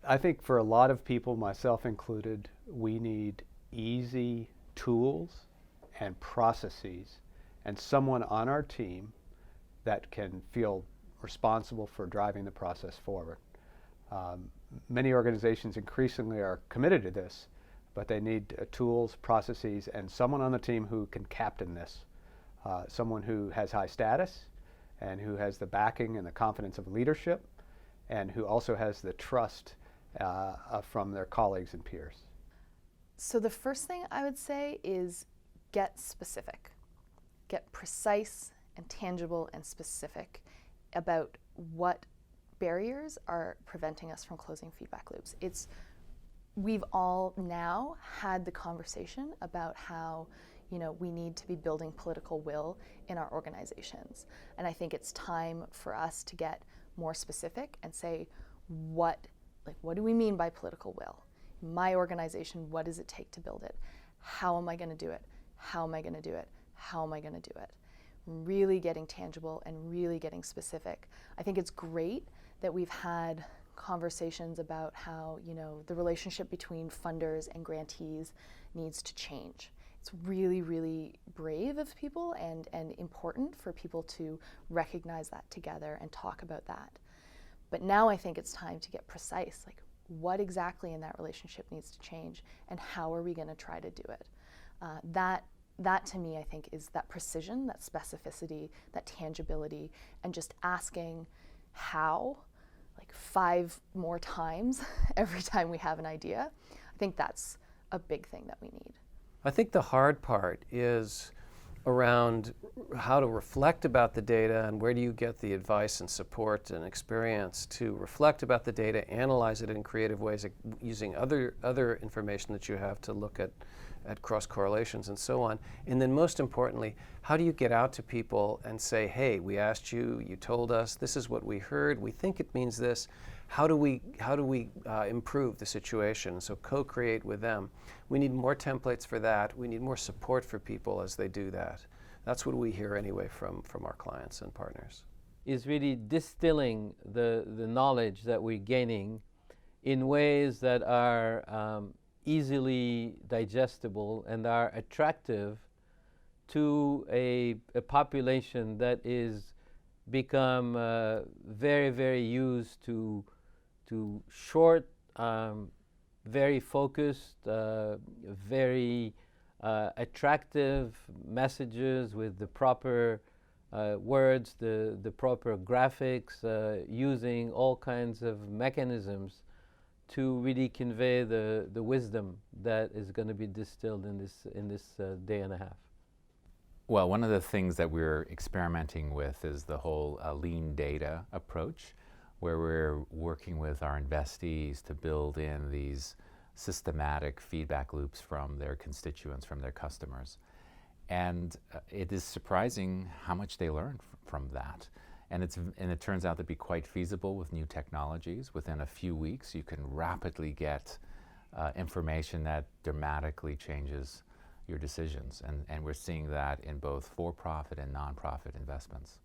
I think for a lot of people, myself included, we need easy tools and processes and someone on our team that can feel responsible for driving the process forward. Many organizations increasingly are committed to this, but they need tools, processes, and someone on the team who can captain this. Someone who has high status and who has the backing and the confidence of leadership and who also has the trust from their colleagues and peers. So the first thing I would say is get specific. Get precise and tangible and specific about what barriers are preventing us from closing feedback loops. We've all now had the conversation about how we need to be building political will in our organizations. And I think it's time for us to get more specific and say, what do we mean by political will? My organization, what does it take to build it? How am I going to do it? How am I going to do it? How am I going to do it? Really getting tangible and really getting specific. I think it's great that we've had conversations about how the relationship between funders and grantees needs to change. It's really, really brave of people and important for people to recognize that together and talk about that. But now I think it's time to get precise, like what exactly in that relationship needs to change and how are we going to try to do it. That to me I think is that precision, that specificity, that tangibility, and just asking how like 5 more times every time we have an idea. I think that's a big thing that we need. I think the hard part is around how to reflect about the data and where do you get the advice and support and experience to reflect about the data, analyze it in creative ways using other information that you have to look at cross correlations and so on. And then most importantly, how do you get out to people and say, hey, we asked you, you told us, this is what we heard, we think it means this. How do we improve the situation? So co-create with them. We need more templates for that. We need more support for people as they do that. That's what we hear anyway from our clients and partners. Is really distilling the knowledge that we're gaining in ways that are easily digestible and are attractive to a population that is become very, very used to short, very focused, very attractive messages with the proper words, the proper graphics, using all kinds of mechanisms to really convey the wisdom that is going to be distilled in this day and a half. Well, one of the things that we're experimenting with is the whole lean data approach, where we're working with our investees to build in these systematic feedback loops from their constituents, from their customers. And it is surprising how much they learn from that. And it turns out to be quite feasible with new technologies. Within a few weeks, you can rapidly get information that dramatically changes your decisions. And we're seeing that in both for-profit and non-profit investments.